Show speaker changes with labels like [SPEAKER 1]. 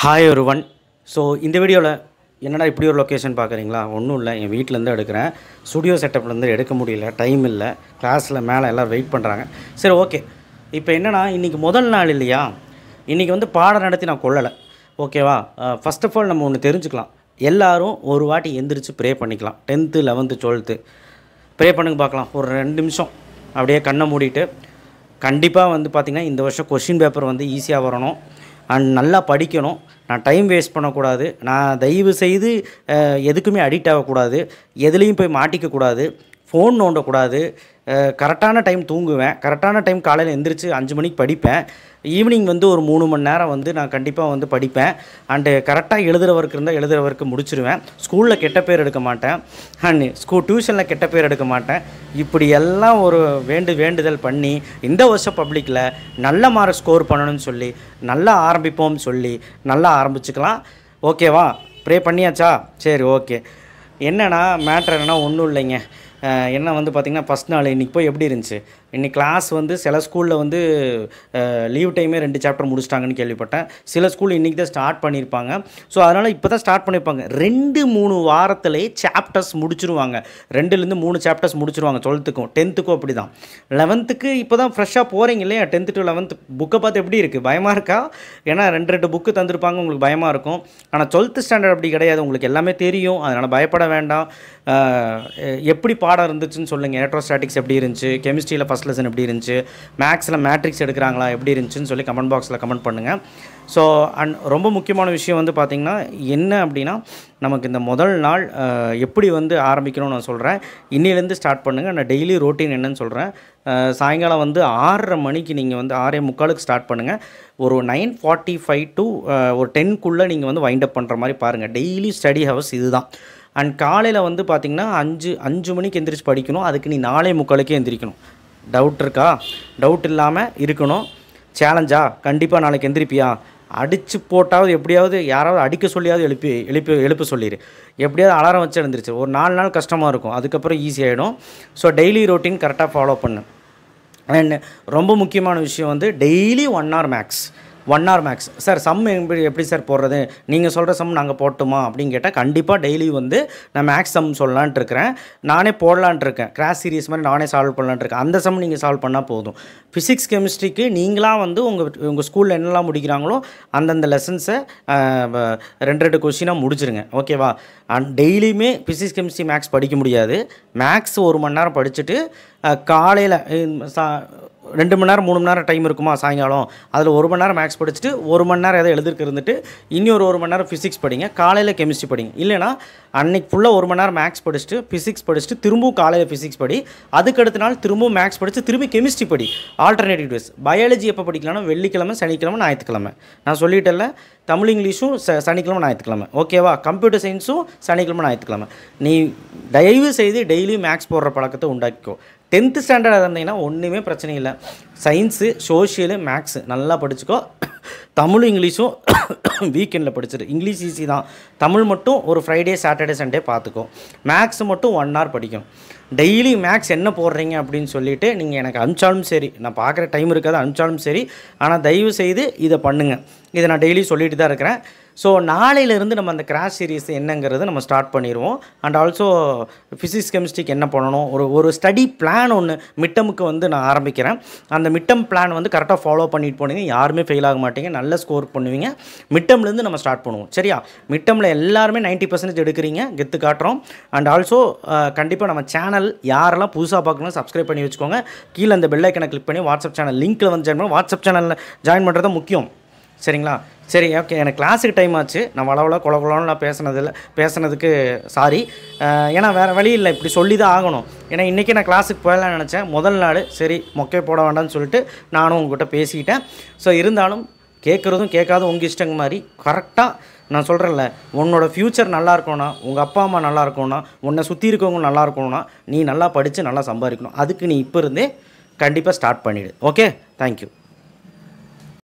[SPEAKER 1] Hi ஒருவன். So இந்த வீடியோவில் என்னடா இப்படி ஒரு லொக்கேஷன் பார்க்குறீங்களா? ஒன்றும் இல்லை, என் வீட்டிலேருந்து எடுக்கிறேன். ஸ்டுடியோ செட்டப்லேருந்து எடுக்க முடியல, டைம் இல்லை, கிளாஸில் மேலே எல்லோரும் வெயிட் பண்ணுறாங்க. சரி, ஓகே. இப்போ என்னென்னா, இன்றைக்கி முதல் நாள் இல்லையா? இன்றைக்கி வந்து பாடம் நடத்தி நான் கொள்ளலை, ஓகேவா? ஃபஸ்ட் ஆஃப் ஆல் நம்ம ஒன்று தெரிஞ்சுக்கலாம். எல்லோரும் ஒரு வாட்டி எந்திரிச்சு ப்ரே பண்ணிக்கலாம். 10th 11th 12th ப்ரே பண்ணுங்க பார்க்கலாம். ஒரு 2 நிமிஷம் அப்படியே கண்ணை மூடிட்டு. கண்டிப்பாக வந்து பார்த்திங்கன்னா இந்த வருஷம் கொஷின் பேப்பர் வந்து ஈஸியாக வரணும் அண்ட் நல்லா படிக்கணும். நான் டைம் வேஸ்ட் பண்ணக்கூடாது. நான் தயவு செய்து எதுக்குமே அடிக்ட் ஆகக்கூடாது, எதுலேயும் போய் மாட்டிக்கக்கூடாது, ஃபோன் நோண்டக்கூடாது. கரெக்டான டைம் தூங்குவேன், கரெக்டான டைம் காலையில் எந்திரிச்சு 5 மணிக்கு படிப்பேன். ஈவினிங் வந்து ஒரு 3 மணி நேரம் வந்து நான் கண்டிப்பாக வந்து படிப்பேன். அண்டு கரெக்டாக எழுதுகிற ஒர்க் இருந்தால் எழுதுகிற ஒர்க்கு முடிச்சிடுவேன். ஸ்கூலில் கெட்ட பேர் எடுக்க மாட்டேன், அண்ட் டியூஷனில் கெட்ட பேர் எடுக்க மாட்டேன். இப்படி எல்லாம் ஒரு வேண்டுதல் பண்ணி இந்த வருஷம் பப்ளிக்கில் நல்ல மார்க் ஸ்கோர் பண்ணணும்னு சொல்லி நல்லா ஆரம்பிப்போம்னு சொல்லி நல்லா ஆரம்பிச்சுக்கலாம். ஓகேவா? ப்ரே பண்ணியாச்சா? சரி, ஓகே. என்னென்னா மேட்ரு என்னென்னா ஒன்றும் இல்லைங்க. என்ன வந்து பார்த்திங்கன்னா, ஃபஸ்ட் நாள் இன்றைக்கி போய் எப்படி இருந்துச்சு? இன்றைக்கி கிளாஸ் வந்து சில ஸ்கூலில் வந்து லீவ் டைமே 2 சாப்டர் முடிச்சிட்டாங்கன்னு கேள்விப்பட்டேன். சில ஸ்கூல் இன்றைக்கி தான் ஸ்டார்ட் பண்ணியிருப்பாங்க. ஸோ அதனால் இப்போ தான் ஸ்டார்ட் பண்ணியிருப்பாங்க. 2-3 வாரத்திலேயே சாப்டர்ஸ் முடிச்சிருவாங்க. 2லேருந்து 3 சாப்டர்ஸ் முடிச்சிருவாங்க. 12க்கும் 10க்கும் அப்படி தான். 11க்கு இப்போ தான் ஃப்ரெஷ்ஷாக போகிறீங்க இல்லையா? 10th to 11th புக்கை பார்த்து எப்படி இருக்குது? பயமாக இருக்கா? ஏன்னா 2 புக்கு தந்திருப்பாங்க, உங்களுக்கு பயமாக இருக்கும். ஆனால் 12th ஸ்டாண்டர்ட் அப்படி கிடையாது, உங்களுக்கு எல்லாமே தெரியும். அதனால் பயப்பட வேண்டாம். எப்படி பாடம் இருந்துச்சுன்னு சொல்லுங்கள். எலக்ட்ரோஸ்டாட்டிக்ஸ் எப்படி இருந்துச்சு? கெமிஸ்ட்ரியில் ஃபஸ்ட் லெசன் எப்படி இருந்துச்சு? மேக்ஸில் மேட்ரிக்ஸ் எடுக்கிறாங்களா எப்படி இருந்துச்சுன்னு சொல்லி கமெண்ட் பாக்ஸில் கமெண்ட் பண்ணுங்கள். ஸோ அண்ட் ரொம்ப முக்கியமான விஷயம் வந்து பார்த்திங்கன்னா என்ன அப்படின்னா, நமக்கு இந்த முதல் நாள் எப்படி வந்து ஆரம்பிக்கணும்னு நான் சொல்கிறேன். இன்னிலேருந்து ஸ்டார்ட் பண்ணுங்கள். நான் டெய்லி ரொட்டீன் என்னன்னு சொல்கிறேன். சாயங்காலம் வந்து 6:30 மணிக்கு நீங்கள் வந்து 6:45 ஸ்டார்ட் பண்ணுங்கள். ஒரு 9:45 to ஒரு 10க்குள்ளே நீங்கள் வந்து வைண்ட் அப் பண்ணுற மாதிரி பாருங்கள். டெய்லி ஸ்டடி ஹவர்ஸ் இது தான். அண்ட் காலையில் வந்து பார்த்திங்கன்னா 5 மணிக்கு எந்திரிச்சு படிக்கணும். அதுக்கு நீ 4:45 எந்திரிக்கணும். டவுட் இருக்கா? டவுட் இல்லாமல் இருக்கணும். சேலஞ்சா? கண்டிப்பாக நாளைக்கு எந்திரிப்பியா? அடித்து போட்டாவது எப்படியாவது யாராவது அடிக்க சொல்லியாவது எழுப்ப சொல்லிடு. எப்படியாவது அலாரம் வச்சு எழுந்திரிச்சு. ஒரு 4 நாள் கஷ்டமாக இருக்கும், அதுக்கப்புறம் ஈஸியாகிடும். ஸோ டெய்லி ரொட்டீன் கரெக்டாக ஃபாலோ பண்ணு. அண்ட் ரொம்ப முக்கியமான விஷயம் வந்து daily 1 hour max. 1 hour max. Sir sum எப்படி சார் போடுறது? நீங்கள் சொல்கிற சம் நாங்கள் போட்டுமா அப்படின்னு கேட்டால், கண்டிப்பாக டெய்லி வந்து நான் மேக்ஸ் சம் சொல்லலான்ட்டு இருக்கிறேன். நானே போடலான்ட்டு இருக்கேன். கிராஸ் சீரிஸ் மாதிரி நானே சால்வ் பண்ணலான்ட்டு இருக்கேன். அந்த சம் நீங்கள் சால்வ் பண்ணால் போதும். ஃபிசிக்ஸ் கெமிஸ்ட்ரிக்கு நீங்களாக வந்து உங்கள் ஸ்கூலில் என்னெல்லாம் முடிக்கிறாங்களோ அந்தந்த லெசன்ஸை 2 கொஸ்டினாக முடிச்சிருங்க. ஓகேவா? அண்ட் டெய்லியுமே ஃபிசிக்ஸ் கெமிஸ்ட்ரி மேக்ஸ் படிக்க முடியாது. மேக்ஸ் 1 மணி நேரம் படிச்சுட்டு காலையில் 2 மணி நேரம் 3 மணி நேரம் டைம் இருக்குமா சாயங்காலம், அதில் 1 மணி நேரம் மேக்ஸ் படிச்சுட்டு 1 மணி நேரம் எதாவது எழுதிருக்கு இருந்துட்டு இன்னொரு 1 மணி நேரம் ஃபிசிக்ஸ் படிங்க. காலையில் கெமிஸ்ட்ரி படிங்க. இல்லைனா அன்றைக்கி ஃபுல்லாக 1 மணி நேரம் மேக்ஸ் படிச்சுட்டு ஃபிசிக்ஸ் படிச்சுட்டு திரும்பவும் காலையில் ஃபிசிக்ஸ் படி. அதுக்கடுத்த நாள் திரும்பவும் மேக்ஸ் படித்து திரும்பி கெமிஸ்ட்ரி படி. Alternative days. பயாலஜி எப்போ படிக்கலாம்னா வெள்ளிக்கிழமை, சனிக்கிழமை, ஞாயிற்றுக்கிழமை. நான் சொல்லிட்டேன்ல. தமிழ் இங்கிலீஷும் சனிக்கிழமை, ஞாயிற்றுக்கிழமை. ஓகேவா? கம்ப்யூட்டர் சயின்ஸும் சனிக்கிழமை, ஞாயிற்றுக்கிழமை. நீ தயவு செய்து டெய்லி மேக்ஸ் போடுற பழக்கத்தை உண்டாக்கிக்கோ. 10th ஸ்டாண்டர்டாக இருந்தீங்கன்னா ஒன்றுமே பிரச்சனை இல்லை. சயின்ஸு, சோஷியலு, மேக்ஸு நல்லா படிச்சுக்கோ. தமிழ் இங்கிலீஷும் வீக்கெண்டில் படிச்சிரு. இங்கிலீஷ் ஈஸி தான். தமிழ் மட்டும் ஒரு ஃப்ரைடே, சாட்டர்டே, சண்டே பார்த்துக்கோ. மேக்ஸ் மட்டும் 1 hour படிக்கணும். டெய்லி மேக்ஸ் என்ன போடுறீங்க அப்படின்னு சொல்லிவிட்டு நீங்கள் எனக்கு அனுப்பிச்சாலும் சரி, நான் பார்க்குற டைம் இருக்காது, அனுப்பிச்சாலும் சரி. ஆனால் தயவு செய்து இதை பண்ணுங்கள். இதை நான் டெய்லி சொல்லிட்டு தான் இருக்கிறேன். ஸோ நாளையிலேருந்து நம்ம அந்த கிராஷ் சீரீஸ் என்னங்கிறது நம்ம ஸ்டார்ட் பண்ணிடுவோம். அண்ட் ஆல்சோ ஃபிசிக்ஸ் கெமிஸ்ட்ரிக்கு என்ன பண்ணணும், ஒரு ஸ்டடி பிளான் ஒன்று மிட்டமுக்கு வந்து நான் ஆரம்பிக்கிறேன். அந்த மிட்டம் பிளான் வந்து கரெக்டாக ஃபாலோ பண்ணிட்டு போனீங்க, யாருமே ஃபெயில் ஆக மாட்டீங்க, நல்ல ஸ்கோர் பண்ணுவீங்க. மிட்டம்லேருந்து நம்ம ஸ்டார்ட் பண்ணுவோம். சரியா? மிட்டமில் எல்லாருமே 90% எடுக்கிறீங்க, கெத்து காட்டுறோம். அண்ட் ஆல்சோ கண்டிப்பாக நம்ம சேனல் யாரெல்லாம் புதுசாக பார்க்கணும் சப்ஸ்கிரைப் பண்ணி வச்சுக்கோங்க. கீழே அந்த பெல் ஐக்கனை கிளிக் பண்ணி வாட்ஸ்அப் சேனல் லிங்க்கில் வந்து ஜாயின் பண்ணி வாட்ஸ்அப் சேனலில் ஜாயின் பண்ணுறது முக்கியம். சரிங்களா? சரி, ஓகே. எனக்கு கிளாஸுக்கு டைம் ஆச்சு. நான் வளவள குளகுலன்னு நான் பேசுனதுக்கு சாரி. ஏன்னா வேறு வழி இல்லை, இப்படி சொல்லி தான் ஆகணும். ஏன்னா இன்றைக்கி நான் கிளாஸுக்கு போயிடலான்னு நினச்சேன். முதல் நாள் சரி மொக்கை போட வேண்டாம்னு சொல்லிட்டு நானும் உங்கள்கிட்ட பேசிக்கிட்டேன். ஸோ இருந்தாலும் கேட்குறதும் கேட்காதும் உங்கள் இஷ்டங்க மாதிரி கரெக்டாக நான் சொல்கிறேன்ல, உன்னோட ஃப்யூச்சர் நல்லா இருக்கணும்னா, உங்கள் அப்பா அம்மா நல்லா இருக்கணும்னா, உன்னை சுற்றி இருக்கவங்க நல்லா இருக்கணும்னா, நீ நல்லா படித்து நல்லா சம்பாதிக்கணும். அதுக்கு நீ இப்போ இருந்தே கண்டிப்பாக ஸ்டார்ட் பண்ணிவிடு. Okay, thank you.